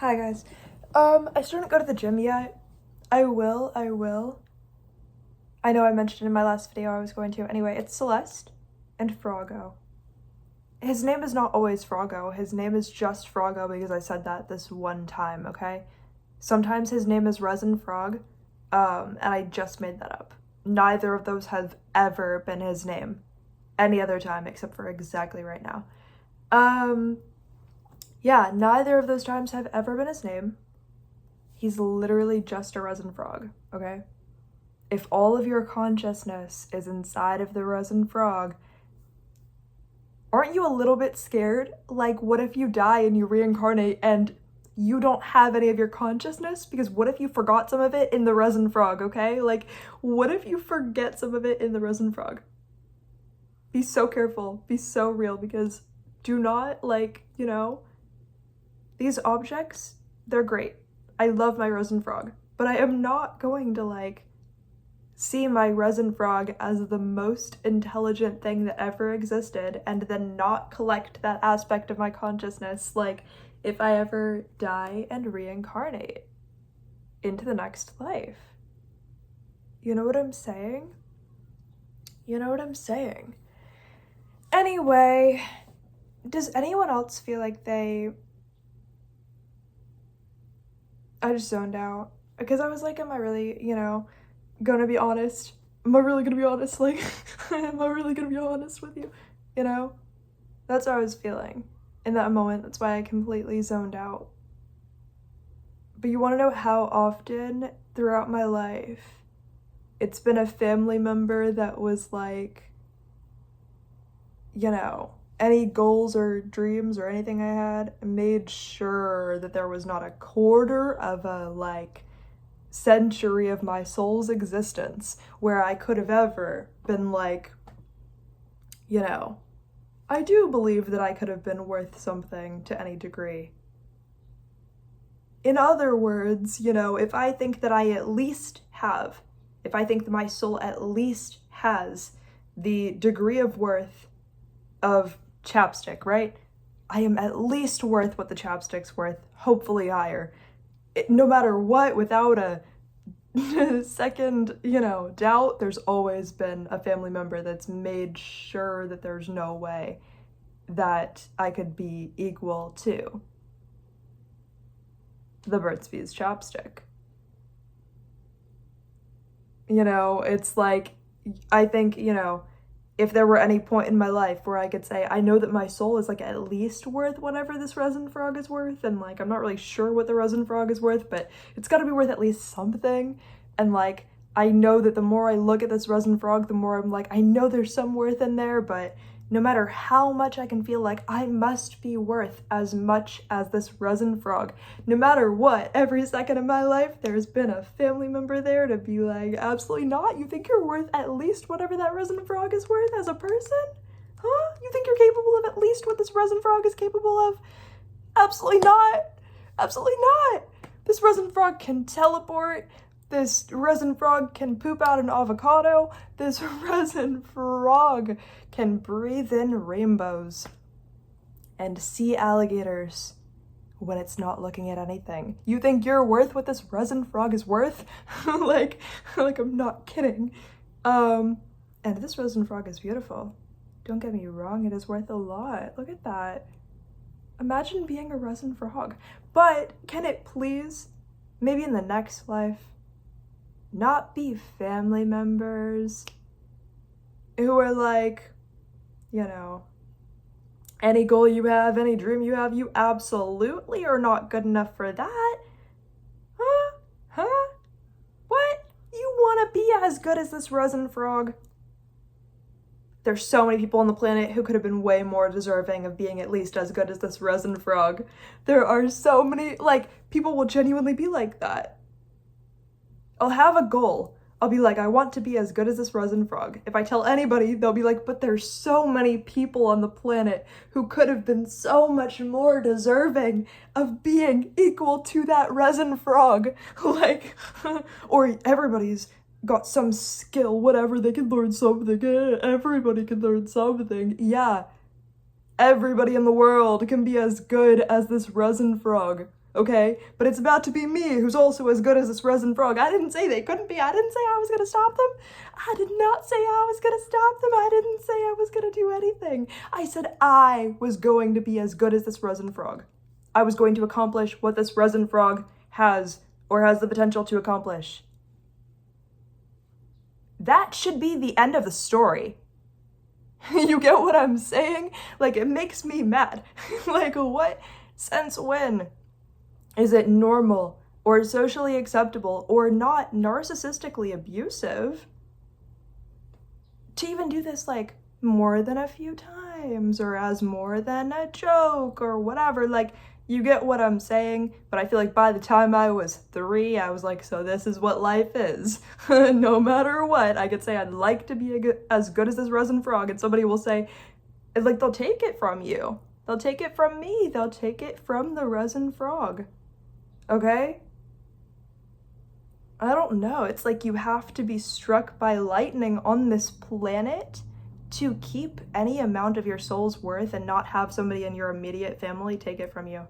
Hi guys. I still didn't go to the gym yet. I will. I know I mentioned in my last video I was going to. Anyway, it's Celeste and Froggo. His name is not always Froggo. His name is just Froggo because I said that this one time, okay? Sometimes his name is Resin Frog, and I just made that up. Neither of those have ever been his name any other time except for exactly right now. Yeah, neither of those times have ever been his name. He's literally just a resin frog, okay? If all of your consciousness is inside of the resin frog, aren't you a little bit scared? Like, what if you die and you reincarnate and you don't have any of your consciousness? Because what if you forgot some of it in the resin frog, okay? Like, what if you forget some of it in the resin frog? Be so careful, be so real, because do not, like, you know, these objects, they're great. I love my resin frog, but I am not going to, like, see my resin frog as the most intelligent thing that ever existed and then not collect that aspect of my consciousness, like, if I ever die and reincarnate into the next life. You know what I'm saying? You know what I'm saying? Anyway, does anyone else feel like I just zoned out? Because I was like, am I really, you know, gonna be honest? Am I really gonna be honest? Like, am I really gonna be honest with you? You know? That's what I was feeling in that moment. That's why I completely zoned out. But you wanna know how often throughout my life it's been a family member that was like, you know, any goals or dreams or anything I had, made sure that there was not a quarter of a, like, century of my soul's existence where I could have ever been like, you know, I do believe that I could have been worth something to any degree. In other words, you know, if I think that I at least have, if I think that my soul at least has the degree of worth of chapstick, right? I am at least worth what the chapstick's worth, hopefully higher. No matter what, without a second, you know, doubt, there's always been a family member that's made sure that there's no way that I could be equal to the Burt's Bees chapstick. You know, it's like, I think, you know, if there were any point in my life where I could say, I know that my soul is, like, at least worth whatever this resin frog is worth, and, like, I'm not really sure what the resin frog is worth, but it's gotta be worth at least something, and, like, I know that the more I look at this resin frog, the more I'm like, I know there's some worth in there, but no matter how much I can feel like I must be worth as much as this resin frog, no matter what, every second of my life, there's been a family member there to be like, absolutely not. You think you're worth at least whatever that resin frog is worth as a person? Huh? You think you're capable of at least what this resin frog is capable of? Absolutely not. Absolutely not. This resin frog can teleport. This resin frog can poop out an avocado. This resin frog can breathe in rainbows and see alligators when it's not looking at anything. You think you're worth what this resin frog is worth? like I'm not kidding. And this resin frog is beautiful. Don't get me wrong, it is worth a lot. Look at that. Imagine being a resin frog. But can it please, maybe in the next life, not be family members who are like, you know, any goal you have, any dream you have, you absolutely are not good enough for that. Huh? What? You want to be as good as this resin frog? There's so many people on the planet who could have been way more deserving of being at least as good as this resin frog. There are so many, like, people will genuinely be like that. I'll have a goal. I'll be like, I want to be as good as this resin frog. If I tell anybody, they'll be like, but there's so many people on the planet who could have been so much more deserving of being equal to that resin frog. Like, or everybody's got some skill, whatever, they can learn something. Everybody can learn something. Yeah, everybody in the world can be as good as this resin frog. okay? But it's about to be me who's also as good as this resin frog. I didn't say they couldn't be. I didn't say I was gonna stop them. I did not say I was gonna stop them. I didn't say I was gonna do anything. I said I was going to be as good as this resin frog. I was going to accomplish what this resin frog has or has the potential to accomplish. That should be the end of the story. You get what I'm saying? Like, it makes me mad. Like, what? Since when is it normal or socially acceptable or not narcissistically abusive to even do this, like, more than a few times or as more than a joke or whatever? Like, you get what I'm saying, but I feel like by the time I was 3, I was like, so this is what life is. No matter what, I could say I'd like to be as good as this resin frog, and somebody will say, like, they'll take it from you. They'll take it from me. They'll take it from the resin frog. Okay? I don't know. It's like you have to be struck by lightning on this planet to keep any amount of your soul's worth and not have somebody in your immediate family take it from you.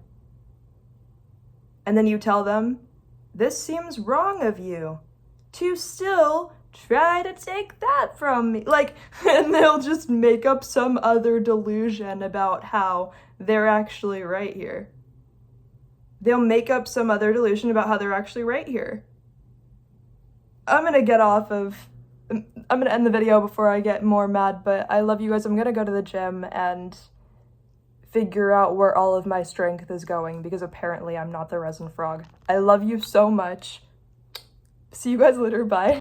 And then you tell them, this seems wrong of you, to still try to take that from me. Like, and they'll just make up some other delusion about how they're actually right here. They'll make up some other delusion about how they're actually right here. I'm gonna end the video before I get more mad, but I love you guys. I'm gonna go to the gym and figure out where all of my strength is going, because apparently I'm not the resin frog. I love you so much. See you guys later, bye.